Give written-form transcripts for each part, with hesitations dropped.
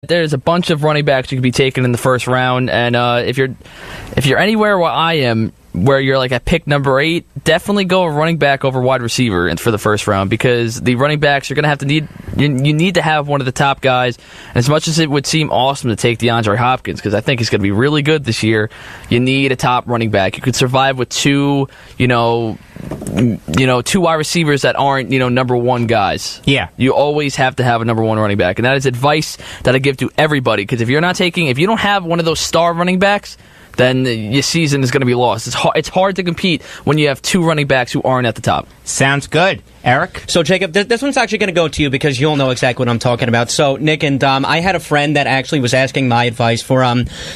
There's a bunch of running backs you could be taking in the first round, and if you're anywhere where I am, where you're like at pick number 8, definitely go a running back over wide receiver for the first round, because the running backs are going to have to you need to have one of the top guys. And as much as it would seem awesome to take DeAndre Hopkins, because I think he's going to be really good this year, you need a top running back. You could survive with two wide receivers that aren't, number one guys. Yeah. You always have to have a number one running back. And that is advice that I give to everybody, because if you don't have one of those star running backs, then your season is going to be lost. It's hard to compete when you have two running backs who aren't at the top. Sounds good. Eric? So, Jacob, this one's actually going to go to you because you'll know exactly what I'm talking about. So, Nick and I had a friend that actually was asking my advice for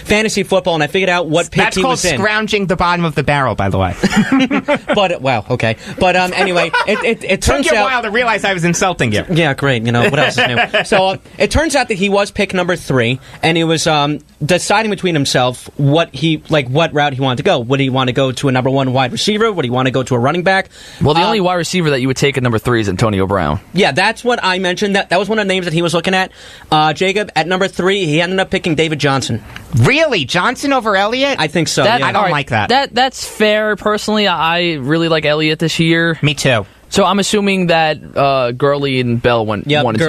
fantasy football, and I figured out what pick he was in. That's called scrounging the bottom of the barrel, by the way. But, wow, okay. But anyway, it turns out... Took you a while to realize I was insulting you. Yeah, great. What else is new? So, it turns out that he was pick number 3, and he was deciding between himself what route he wanted to go. Would he want to go to a number 1 wide receiver? Would he want to go to a running back? Well, the only wide receiver that you would take at number 3 is Antonio Brown. Yeah, that's what I mentioned. That was one of the names that he was looking at. Jacob, at number 3, he ended up picking David Johnson. Really? Johnson over Elliott? I think so, I don't like that. That's fair. Personally, I really like Elliott this year. Me too. So I'm assuming that Gurley and Bell went 1 and 2.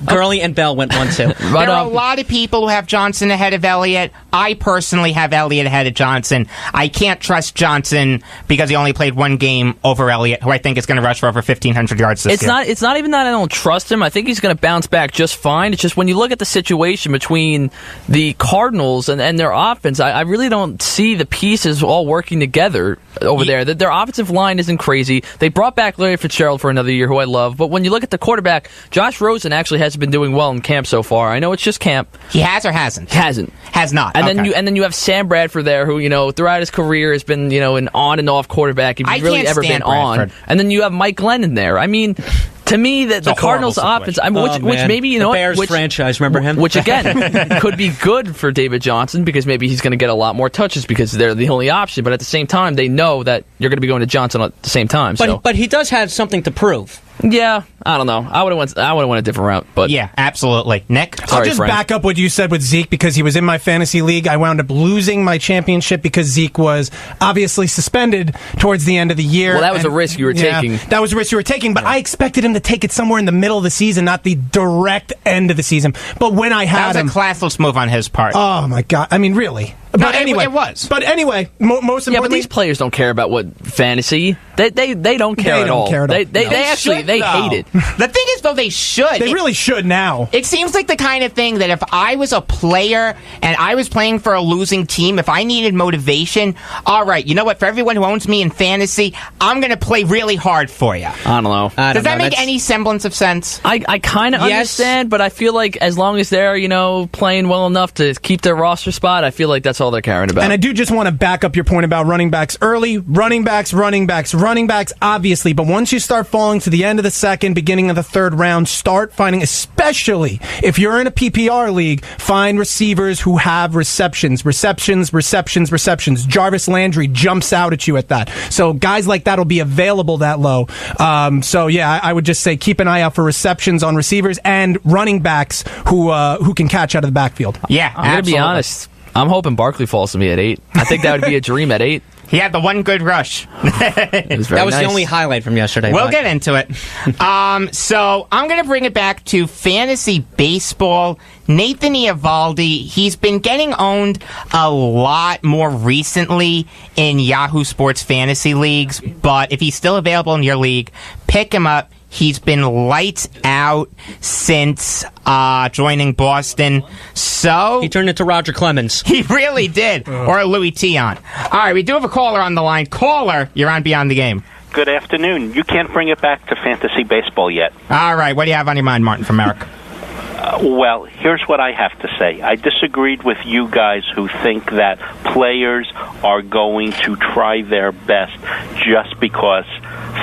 Gurley and Bell went 1-2. There are a lot of people who have Johnson ahead of Elliott. I personally have Elliott ahead of Johnson. I can't trust Johnson because he only played 1 game over Elliott, who I think is going to rush for over 1,500 yards this year. It's not even that I don't trust him. I think he's going to bounce back just fine. It's just when you look at the situation between the Cardinals and their offense, I really don't see the pieces all working together over there. Their offensive line isn't crazy. They brought back Larry Fitzgerald for another year, who I love. But when you look at the quarterback, Josh Rosen actually has been doing well in camp so far. I know it's just camp. He has or hasn't? Hasn't. Has not. And then you have Sam Bradford there, who throughout his career has been an on and off quarterback. If he's really ever been Bradford. on. And then you have Mike Glennon there. I mean, to me, the Cardinals' offense, which maybe the Bears franchise, remember him? Which again could be good for David Johnson, because maybe he's going to get a lot more touches because they're the only option. But at the same time, they know that you're going to be going to Johnson at the same time. But he does have something to prove. Yeah, I don't know. I would have went a different route. But yeah, absolutely. Nick? I'll just back up what you said with Zeke, because he was in my fantasy league. I wound up losing my championship because Zeke was obviously suspended towards the end of the year. Well, that was a risk you were taking. That was a risk you were taking, but I expected him to take it somewhere in the middle of the season, not the direct end of the season. But when I had him... That was a classless move on his part. Oh, my God. I mean, really? But anyway, it was. But anyway, most importantly, yeah, but these players don't care about what fantasy. They don't care at all. They hate it. The thing is, though, they should. They really should now. It seems like the kind of thing that if I was a player and I was playing for a losing team, if I needed motivation, all right, you know what? For everyone who owns me in fantasy, I'm going to play really hard for you. I don't know. Does that make any semblance of sense? I kind of understand, but I feel like as long as they're playing well enough to keep their roster spot, I feel like that's all they're caring about. And I do just want to back up your point about running backs early. Running backs, obviously. But once you start falling to the end of the second, beginning of the third round, start finding, especially if you're in a PPR league, find receivers who have receptions. Jarvis Landry jumps out at you at that. So guys like that will be available that low. So yeah, I would just say keep an eye out for receptions on receivers and running backs who can catch out of the backfield. Yeah, I'm going to be honest. I'm hoping Barkley falls to me at 8. I think that would be a dream at 8. He had the one good rush. That was the only highlight from yesterday. We'll get into it. So I'm going to bring it back to fantasy baseball. Nathan Eovaldi, he's been getting owned a lot more recently in Yahoo Sports fantasy leagues, but if he's still available in your league, pick him up. He's been lights out since joining Boston. So he turned into Roger Clemens. He really did. Or Louis Tion. All right, we do have a caller on the line. Caller, you're on Beyond the Game. Good afternoon. You can't bring it back to fantasy baseball yet. All right, what do you have on your mind, Martin from Merrick? Well, here's what I have to say. I disagreed with you guys who think that players are going to try their best just because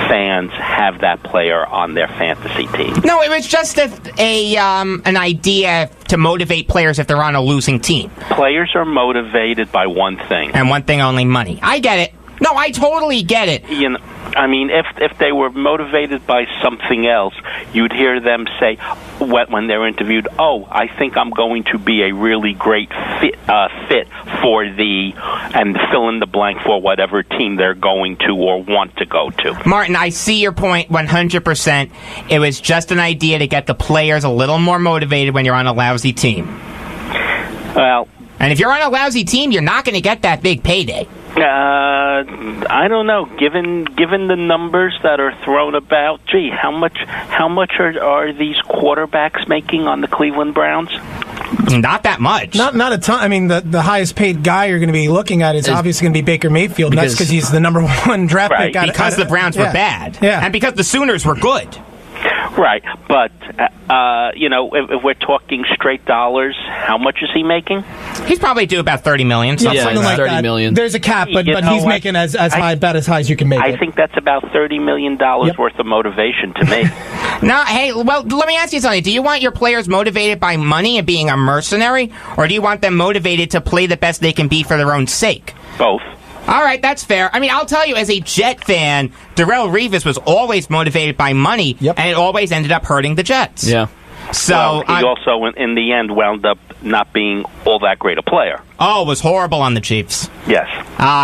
fans have that player on their fantasy team. No, it was just an idea to motivate players if they're on a losing team. Players are motivated by one thing. And one thing only, money. I get it. No, I totally get it. You know, I mean, if they were motivated by something else, you'd hear them say, when they're interviewed, I think I'm going to be a really great fit for and fill in the blank for whatever team they're going to or want to go to. Martin, I see your point 100%. It was just an idea to get the players a little more motivated when you're on a lousy team. Well, and if you're on a lousy team, you're not going to get that big payday. I don't know. Given the numbers that are thrown about, how much are these quarterbacks making on the Cleveland Browns? Not that much. Not a ton. I mean, the highest paid guy you're going to be looking at is obviously going to be Baker Mayfield. And that's because he's the number one draft pick. Because the Browns were bad. Yeah. And because the Sooners were good. Right, but if we're talking straight dollars, how much is he making? He's probably due about $30 million. Something like that. $30 million. There's a cap, but he's making as high as you can make. I think that's about $30 million worth of motivation to me. No, hey, well, let me ask you something. Do you want your players motivated by money and being a mercenary, or do you want them motivated to play the best they can be for their own sake? Both. All right, that's fair. I mean, I'll tell you, as a Jet fan, Darrelle Revis was always motivated by money, and it always ended up hurting the Jets. Yeah. So he also, in the end, wound up not being all that great a player. Oh, was horrible on the Chiefs. Yes.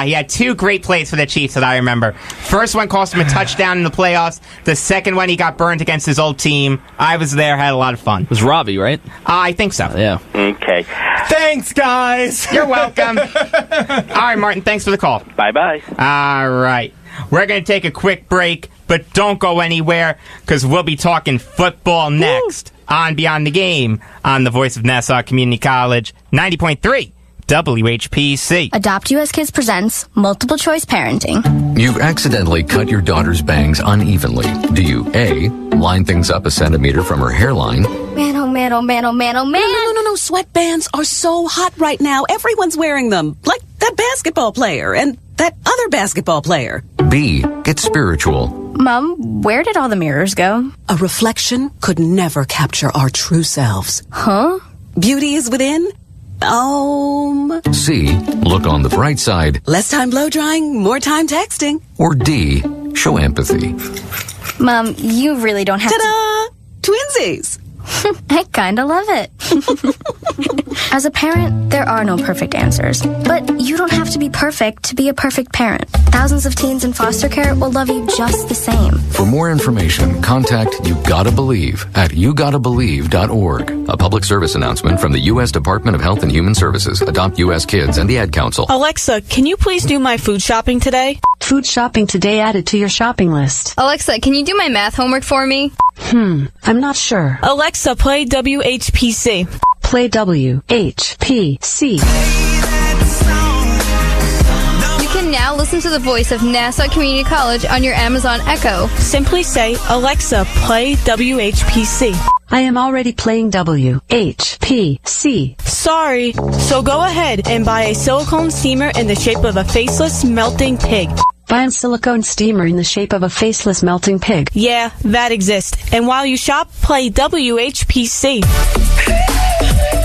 He had two great plays for the Chiefs that I remember. First one cost him a touchdown in the playoffs. The second one, he got burned against his old team. I was there, had a lot of fun. It was Robbie, right? I think so. Yeah. Okay. Thanks, guys. You're welcome. All right, Martin, thanks for the call. Bye-bye. All right. We're going to take a quick break, but don't go anywhere, because we'll be talking football next on Beyond the Game on the Voice of Nassau Community College, 90.3 WHPC. Adopt US Kids presents Multiple Choice Parenting. You've accidentally cut your daughter's bangs unevenly. Do you A, line things up a centimeter from her hairline? Man, oh man, oh man, oh man, oh man. No. Sweatbands are so hot right now. Everyone's wearing them. Like that basketball player and that other basketball player. B, get spiritual. Mom, where did all the mirrors go? A reflection could never capture our true selves. Huh? Beauty is within. C, look on the bright side. Less time blow drying, more time texting. Or D, show empathy. Mom, you really don't have Ta-da! Twinsies! I kinda love it. As a parent, there are no perfect answers. But you don't have to be perfect to be a perfect parent. Thousands of teens in foster care will love you just the same. For more information, contact You Gotta Believe at YouGottaBelieve.org. A public service announcement from the U.S. Department of Health and Human Services, Adopt U.S. Kids, and the Ad Council. Alexa, can you please do my food shopping today? Food shopping today added to your shopping list. Alexa, can you do my math homework for me? I'm not sure. Alexa, play WHPC. Play WHPC. You can now listen to the voice of Nassau Community College on your Amazon Echo. Simply say, Alexa, play WHPC. I am already playing WHPC. Sorry. So go ahead and buy a silicone steamer in the shape of a faceless melting pig. Buy a silicone steamer in the shape of a faceless melting pig. Yeah, that exists. And while you shop, play WHPC.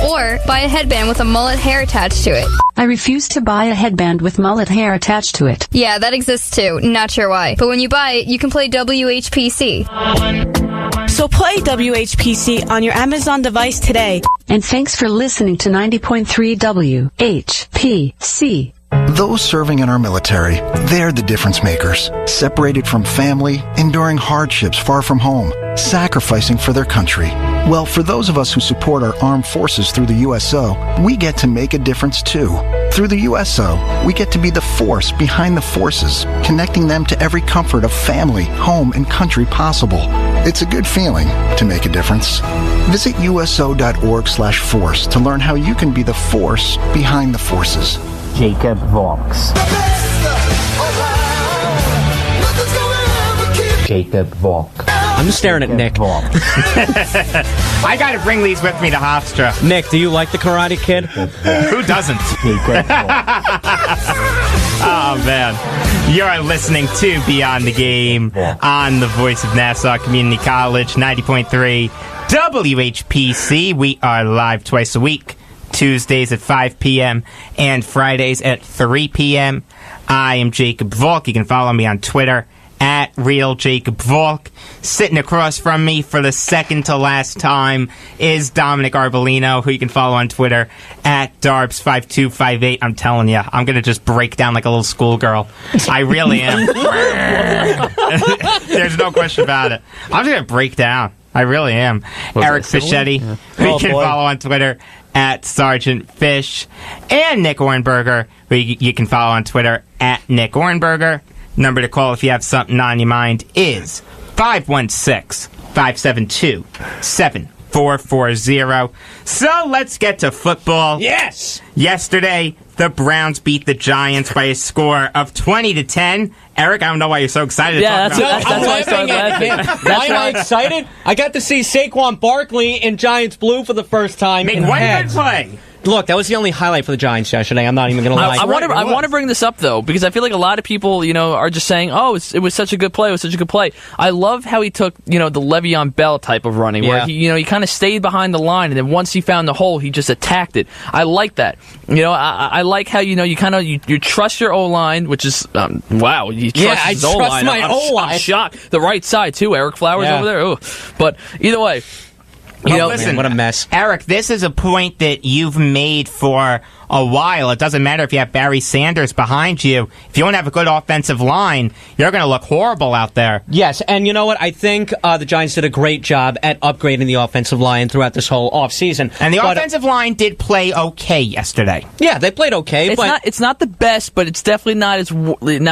Or buy a headband with a mullet hair attached to it. I refuse to buy a headband with mullet hair attached to it. Yeah, that exists too. Not sure why. But when you buy it, you can play WHPC. So play WHPC on your Amazon device today. And thanks for listening to 90.3 WHPC. Those serving in our military, they're the difference makers. Separated from family, enduring hardships far from home, sacrificing for their country. Well, for those of us who support our armed forces through the USO, we get to make a difference too. Through the USO, we get to be the force behind the forces, connecting them to every comfort of family, home, and country possible. It's a good feeling to make a difference. Visit USO.org/force to learn how you can be the force behind the forces. Jacob Vaux. Jacob Vaux. I'm just staring at Nick. I gotta bring these with me to Hofstra. Nick, do you like the Karate Kid? Who doesn't? Oh, man. You're listening to Beyond the Game on the Voice of Nassau Community College, 90.3 WHPC. We are live twice a week, Tuesdays at 5 p.m. and Fridays at 3 p.m. I am Jacob Volk. You can follow me on Twitter at Real Jacob Volk. Sitting across from me for the second to last time is Dominic Arbolino, who you can follow on Twitter at Darbs5258. I'm telling you, I'm going to just break down like a little schoolgirl. I really am. There's no question about it. I'm just going to break down. I really am. Eric Fischetti, who you can follow on Twitter at Sergeant Fish, and Nick Ornberger, who you can follow on Twitter at Nick Ornberger. Number to call if you have something on your mind is 516-572-7440. So let's get to football. Yes! Yesterday, the Browns beat the Giants by a score of 20-10. Eric, I don't know why you're so excited to talk about that's why I started laughing. Why am I excited? I got to see Saquon Barkley in Giants blue for the first time. Make one good play. Look, that was the only highlight for the Giants yesterday. I'm not even going to lie. I want to bring this up, though, because I feel like a lot of people, are just saying, oh, it was such a good play. It was such a good play. I love how he took, the Le'Veon Bell type of running, where he kind of stayed behind the line, and then once he found the hole, he just attacked it. I like that. I like how, you trust your O-line, which is, wow, you trust his O-line. I trust my O-line. I'm shocked. The right side, too. Eric Flowers over there. Ooh. But either way. Listen, man, what a mess. Eric, this is a point that you've made for a while. It doesn't matter if you have Barry Sanders behind you. If you don't have a good offensive line, you're going to look horrible out there. Yes, and you know what? I think the Giants did a great job at upgrading the offensive line throughout this whole offseason. And the offensive line did play okay yesterday. Yeah, they played okay. It's not the best, but it's definitely not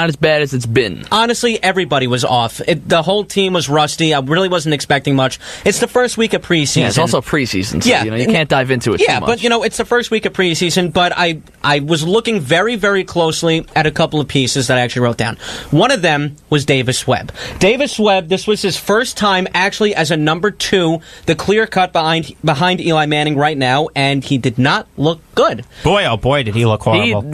as bad as it's been. Honestly, everybody was off. The whole team was rusty. I really wasn't expecting much. It's the first week of preseason. Yeah, it's also preseason, so you can't dive into it too much. But it's the first week of preseason, but I was looking very, very closely at a couple of pieces that I actually wrote down. One of them was Davis Webb. Davis Webb, this was his first time actually as a number 2, the clear cut behind Eli Manning right now, and he did not look good. Boy, oh boy, did he look horrible.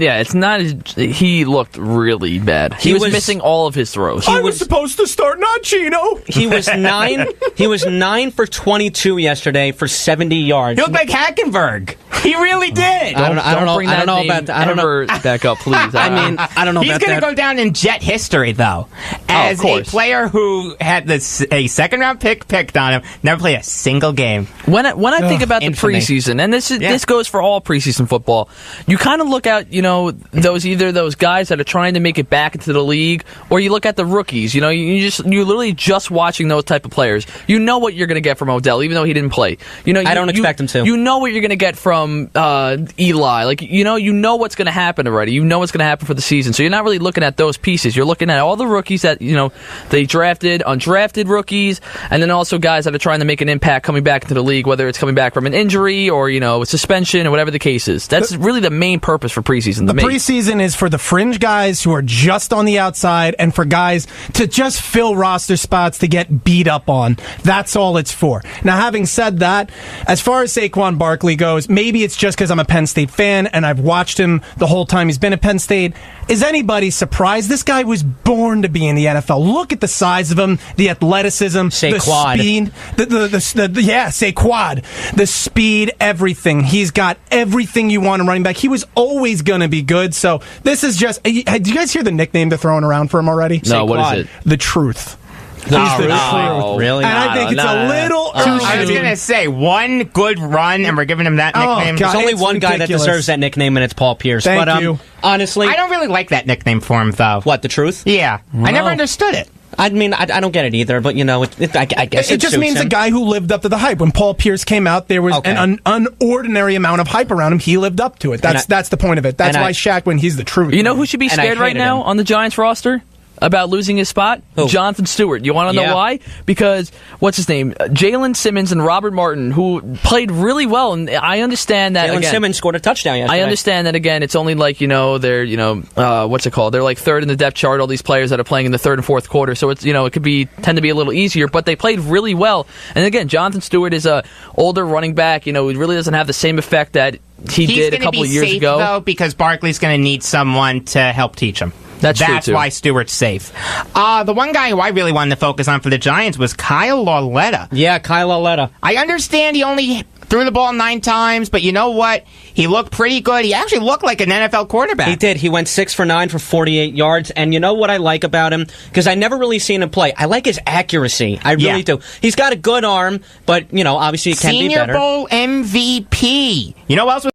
He looked really bad. He was missing all of his throws. I was supposed to start not Chino. He was 9 for 22 yesterday for 70 yards. He looked like Hackenberg. He really did. I don't know about that. I don't know. Back up, please. I mean, I don't know He's about that. He's going to go down in Jet history, though, as a player who had a second-round pick picked on him, never played a single game. When I think about the preseason, and this goes for all preseason football, you kind of look at those guys that are trying to make it back into the league, or you look at the rookies. You're literally just watching those type of players. You know what you're going to get from Odell, even though he didn't play. I don't expect him to. You know what you're going to get from Eli. Like you know what's going to happen already. You know what's going to happen for the season. So you're not really looking at those pieces. You're looking at all the rookies that they drafted, undrafted rookies, and then also guys that are trying to make an impact coming back into the league, whether it's coming back from an injury or a suspension or whatever the case is. That's really the main purpose for preseason. The preseason is for the fringe guys who are just on the outside and for guys to just fill roster spots to get beat up on. That's all it's for. Now, having said that, as far as Saquon Barkley goes, maybe it's just because I'm a Penn State fan and I've watched him the whole time he's been at Penn State. Is anybody surprised? This guy was born to be in the NFL. Look at the size of him, the athleticism, the speed, Saquad, the speed, everything. He's got everything you want in running back. He was always going to be good. So this is just. Did you guys hear the nickname they're throwing around for him already? No, what is it? The Truth. Really? Really? And I think it's a little too I was going to say, one good run, and we're giving him that nickname. There's only one guy that deserves that nickname, and it's Paul Pierce. Thank you. Honestly, I don't really like that nickname for him, though. What, The Truth? Yeah. I never understood it. I mean, I don't get it either, but I guess it just means a guy who lived up to the hype. When Paul Pierce came out, there was an unordinary amount of hype around him. He lived up to it. That's the point of it. That's why Shaq, when he's the truth. You know who should be scared right now on the Giants roster about losing his spot? Who? Jonathan Stewart. You want to know why? Because, what's his name? Jalen Simmons and Robert Martin, who played really well, and I understand that, Jalen Simmons scored a touchdown yesterday. I understand that, again, it's only like, they're, what's it called? They're like third in the depth chart, all these players that are playing in the third and fourth quarter, so it's, it could tend to be a little easier, but they played really well. And again, Jonathan Stewart is a older running back, he really doesn't have the same effect that he did a couple of years ago. Though, because Barkley's going to need someone to help teach him. That's true, too. Why Stewart's safe. The one guy who I really wanted to focus on for the Giants was Kyle Lauletta. Yeah, Kyle Lauletta. I understand he only threw the ball 9 times, but you know what? He looked pretty good. He actually looked like an NFL quarterback. He did. He went 6 for 9 for 48 yards. And you know what I like about him? Because I never really seen him play. I like his accuracy. I really do. He's got a good arm, but, you know, obviously it can be better. Senior Bowl MVP. You know what else was